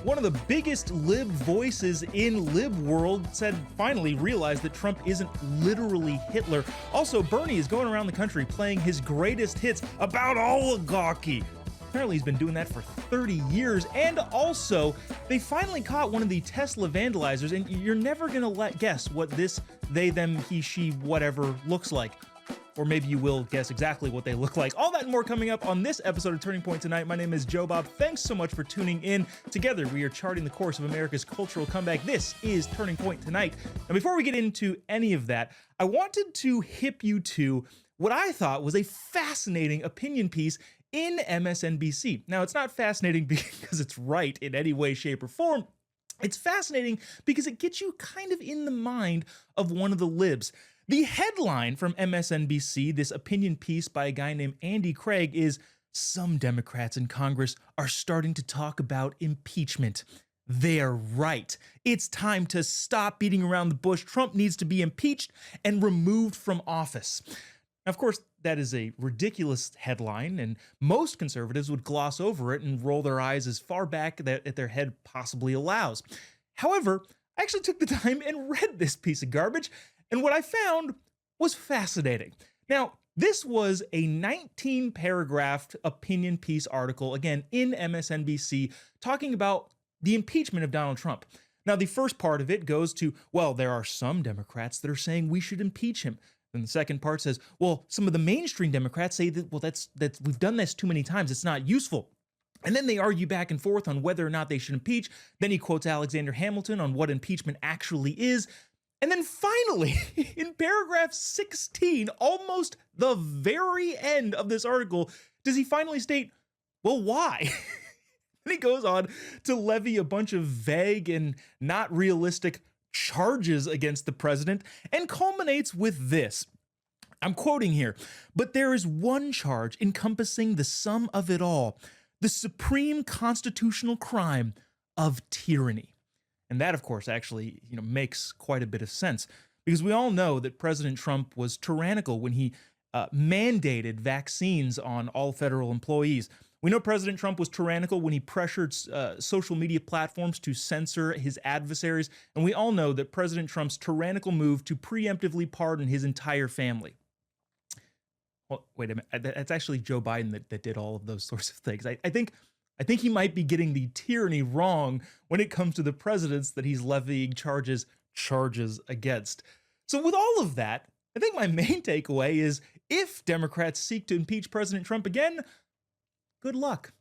One of the biggest lib voices in lib world said finally realized that Trump isn't literally Hitler. Also, Bernie is going around the country playing his greatest hits about oligarchy. Apparently he's been doing that for 30 years. And also, they finally caught one of the Tesla vandalizers, and you're never gonna guess what this they, them, he, she, whatever looks like. Or maybe you will guess exactly what they look like. All that and more coming up on this episode of Turning Point tonight. My name is Jobob. Thanks so much for tuning in. Together, we are charting the course of America's cultural comeback. This is Turning Point tonight. And before we get into any of that, I wanted to hip you to what I thought was a fascinating opinion piece in MSNBC. Now, it's not fascinating because it's right in any way, shape, or form. It's fascinating because it gets you kind of in the mind of one of the libs. The headline from MSNBC, this opinion piece by a guy named Andy Craig, is "Some Democrats in Congress are starting to talk about impeachment. They're right. It's time to stop beating around the bush. Trump needs to be impeached and removed from office." Now, of course, that is a ridiculous headline, and most conservatives would gloss over it and roll their eyes as far back that their head possibly allows. However, I actually took the time and read this piece of garbage, and what I found was fascinating. Now, this was a 19-paragraph opinion piece article, again, in MSNBC, talking about the impeachment of Donald Trump. Now, the first part of it goes to, well, there are some Democrats that are saying we should impeach him. And the second part says, well, some of the mainstream Democrats say that, well, that's we've done this too many times. It's not useful. And then they argue back and forth on whether or not they should impeach. Then he quotes Alexander Hamilton on what impeachment actually is. And then finally, in paragraph 16, almost the very end of this article, does he finally state, well, why? And he goes on to levy a bunch of vague and not realistic charges against the president and culminates with this. I'm quoting here, "But there is one charge encompassing the sum of it all, the supreme constitutional crime of tyranny." And that, of course, actually, makes quite a bit of sense, because we all know that President Trump was tyrannical when he mandated vaccines on all federal employees. We know President Trump was tyrannical when he pressured social media platforms to censor his adversaries. And we all know that President Trump's tyrannical move to preemptively pardon his entire family. Well, wait a minute. That's actually Joe Biden that did all of those sorts of things. I think he might be getting the tyranny wrong when it comes to the presidents that he's levying charges against. So with all of that, I think my main takeaway is, if Democrats seek to impeach President Trump again, good luck.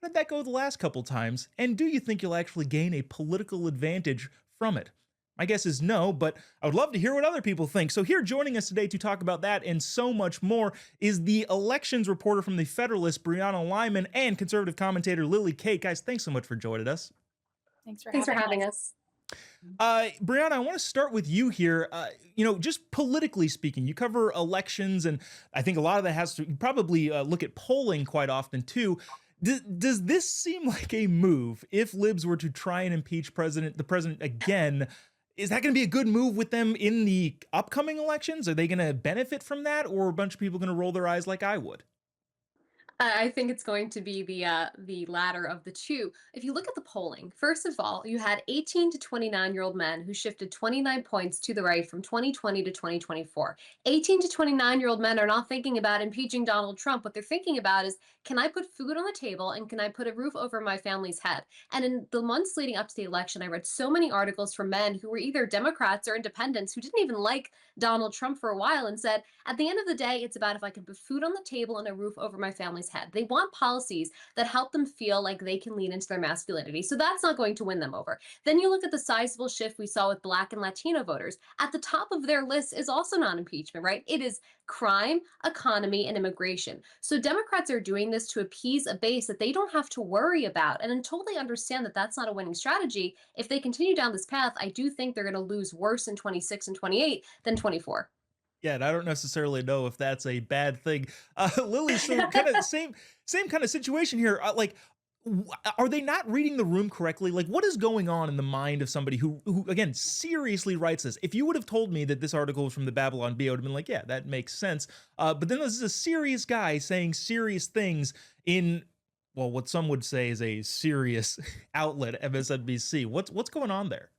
How did that go the last couple times? And do you think you'll actually gain a political advantage from it? My guess is no, but I would love to hear what other people think. So here joining us today to talk about that and so much more is the elections reporter from The Federalist, Brianna Lyman, and conservative commentator Lily Kate. Guys, thanks so much for joining us. Thanks for having us. Brianna, I want to start with you here. Just politically speaking, you cover elections, and I think a lot of that has to probably look at polling quite often too. Does this seem like a move if libs were to try and impeach the president again? Is that going to be a good move with them in the upcoming elections? Are they going to benefit from that, or are a bunch of people going to roll their eyes like I would? I think it's going to be the latter of the two. If you look at the polling, first of all, you had 18 to 29-year-old men who shifted 29 points to the right from 2020 to 2024. 18 to 29-year-old men are not thinking about impeaching Donald Trump. What they're thinking about is, can I put food on the table and can I put a roof over my family's head? And in the months leading up to the election, I read so many articles from men who were either Democrats or independents who didn't even like Donald Trump for a while and said, at the end of the day, it's about if I can put food on the table and a roof over my family's head. They want policies that help them feel like they can lean into their masculinity. So that's not going to win them over. Then you look at the sizable shift we saw with Black and Latino voters. At the top of their list is also non-impeachment, right? It is crime, economy, and immigration. So Democrats are doing this to appease a base that they don't have to worry about. And until they understand that that's not a winning strategy, if they continue down this path, I do think they're going to lose worse in 26 and 28 than 24. Yeah, and I don't necessarily know if that's a bad thing. Lily, so kind of same kind of situation here. Are they not reading the room correctly? Like, what is going on in the mind of somebody who again, seriously writes this? If you would have told me that this article was from the Babylon Bee, I would have been like, yeah, that makes sense. But then this is a serious guy saying serious things in well, what some would say is a serious outlet, MSNBC. What's going on there?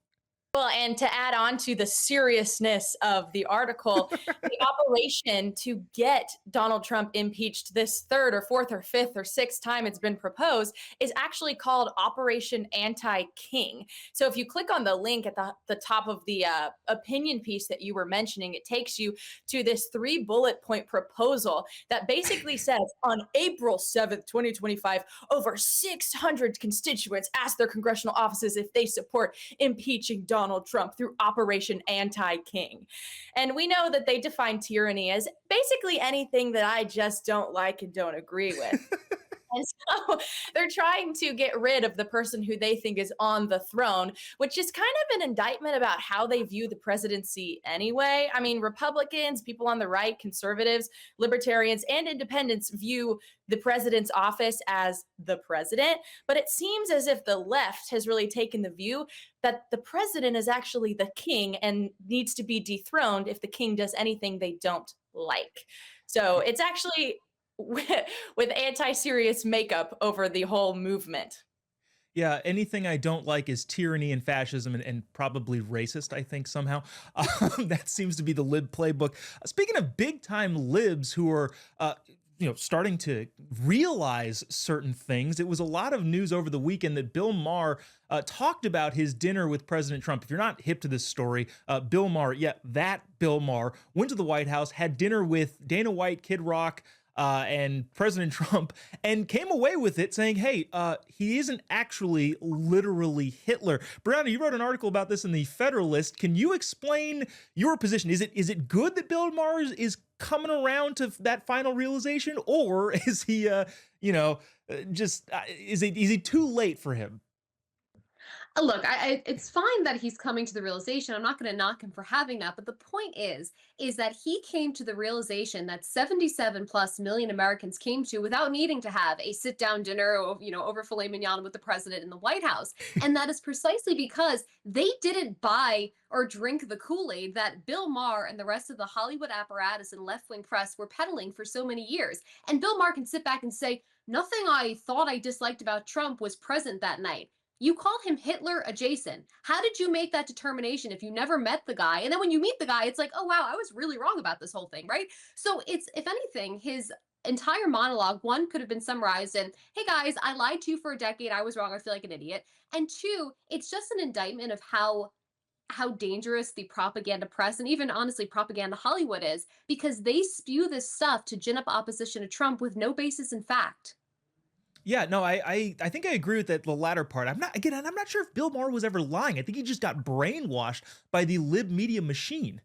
Well, and to add on to the seriousness of the article, the operation to get Donald Trump impeached this third or fourth or fifth or sixth time it's been proposed is actually called Operation Anti-King. So if you click on the link at the top of the opinion piece that you were mentioning, it takes you to this 3 bullet point proposal that basically says on April 7th, 2025, over 600 constituents asked their congressional offices if they support impeaching Donald Trump through Operation Anti-King. And we know that they define tyranny as basically anything that I just don't like and don't agree with. And so they're trying to get rid of the person who they think is on the throne, which is kind of an indictment about how they view the presidency anyway. I mean, Republicans, people on the right, conservatives, libertarians, and independents view the president's office as the president. But it seems as if the left has really taken the view that the president is actually the king and needs to be dethroned if the king does anything they don't like. So it's actually with anti-serious makeup over the whole movement. Yeah, anything I don't like is tyranny and fascism and probably racist, I think, somehow. That seems to be the lib playbook. Speaking of big time libs who are, starting to realize certain things, it was a lot of news over the weekend that Bill Maher talked about his dinner with President Trump. If you're not hip to this story, Bill Maher, yeah, that Bill Maher, went to the White House, had dinner with Dana White, Kid Rock, and President Trump, and came away with it saying, hey, he isn't actually literally Hitler. Brianna, you wrote an article about this in the Federalist. Can you explain your position? Is it good that Bill Maher is coming around to that final realization, or is he, is he too late for him? Look, it's fine that he's coming to the realization. I'm not going to knock him for having that, but the point is that he came to the realization that 77 plus million Americans came to without needing to have a sit-down dinner, over filet mignon with the president in the White House, and that is precisely because they didn't buy or drink the Kool-Aid that Bill Maher and the rest of the Hollywood apparatus and left-wing press were peddling for so many years. And Bill Maher can sit back and say, nothing I thought I disliked about Trump was present that night. You call him Hitler adjacent. How did you make that determination if you never met the guy? And then when you meet the guy, it's like, oh, wow, I was really wrong about this whole thing, right? So it's, if anything, his entire monologue, one, could have been summarized in, hey guys, I lied to you for a decade. I was wrong. I feel like an idiot. And two, it's just an indictment of how dangerous the propaganda press and even honestly propaganda Hollywood is, because they spew this stuff to gin up opposition to Trump with no basis in fact. Yeah, no, I think I agree with that, the latter part. I'm not sure if Bill Maher was ever lying. I think he just got brainwashed by the lib media machine.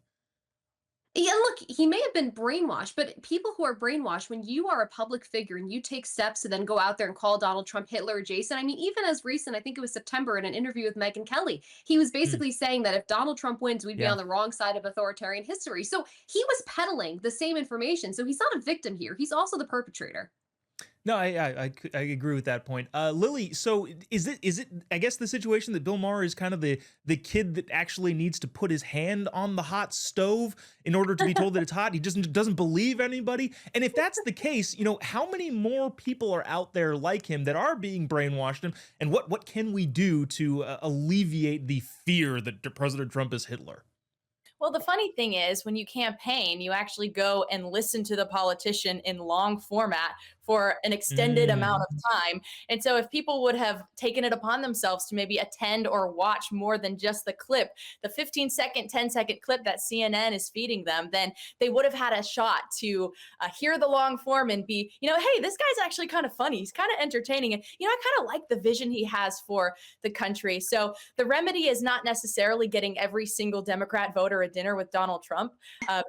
Yeah, look, he may have been brainwashed, but people who are brainwashed, when you are a public figure and you take steps to then go out there and call Donald Trump Hitler adjacent, I mean, even as recent, I think it was September, in an interview with Megyn Kelly, he was Mm, basically saying that if Donald Trump wins, we'd be yeah. on the wrong side of authoritarian history. So he was peddling the same information. So he's not a victim here. He's also the perpetrator. No, I agree with that point. Lily, so is it I guess the situation that Bill Maher is kind of the kid that actually needs to put his hand on the hot stove in order to be told that it's hot. He just doesn't believe anybody. And if that's the case, how many more people are out there like him that are being brainwashed, and what can we do to alleviate the fear that President Trump is Hitler? Well, the funny thing is, when you campaign, you actually go and listen to the politician in long format for an extended amount Mm, of time. And so, if people would have taken it upon themselves to maybe attend or watch more than just the clip, the 15-second, 10-second clip that CNN is feeding them, then they would have had a shot to hear the long form and be, hey, this guy's actually kind of funny. He's kind of entertaining. And, I kind of like the vision he has for the country. So, the remedy is not necessarily getting every single Democrat voter a dinner with Donald Trump,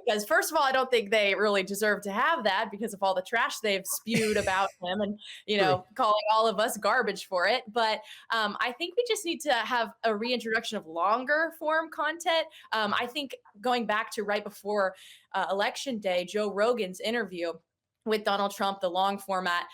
because first of all, I don't think they really deserve to have that because of all the trash they've spewed about him, and true. calling all of us garbage for it. But I think we just need to have a reintroduction of longer form content. I think going back to right before election day, Joe Rogan's interview, with Donald Trump, the long format,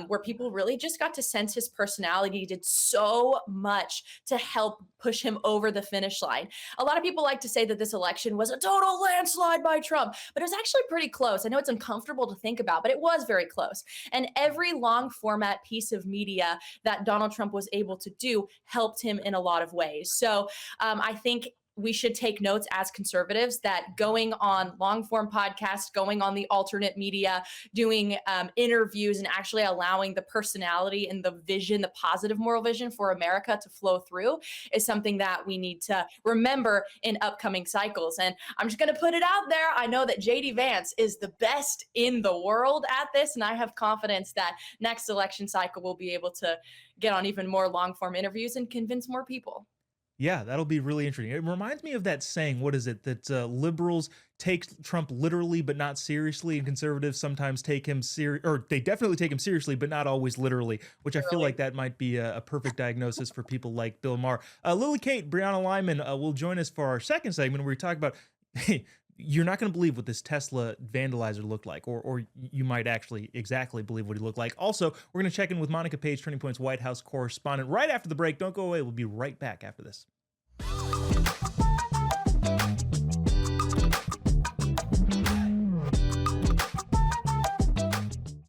where people really just got to sense his personality. He did so much to help push him over the finish line. A lot of people like to say that this election was a total landslide by Trump, but it was actually pretty close. I know it's uncomfortable to think about, but it was very close. And every long format piece of media that Donald Trump was able to do helped him in a lot of ways. So I think we should take notes as conservatives that going on long form podcasts, going on the alternate media, doing interviews, and actually allowing the personality and the vision, the positive moral vision for America to flow through is something that we need to remember in upcoming cycles. And I'm just going to put it out there. I know that JD Vance is the best in the world at this, and I have confidence that next election cycle we'll be able to get on even more long form interviews and convince more people. Yeah, that'll be really interesting. It reminds me of that saying, what is it, that liberals take Trump literally but not seriously, and conservatives sometimes take him or they definitely take him seriously but not always literally, which I feel like that might be a perfect diagnosis for people like Bill Maher. Lily Kate, Brianna Lyman will join us for our second segment where we talk about, hey, you're not going to believe what this Tesla vandalizer looked like, or you might actually exactly believe what he looked like. Also, we're going to check in with Monica Page, Turning Point's White House correspondent, right after the break. Don't go away. We'll be right back after this.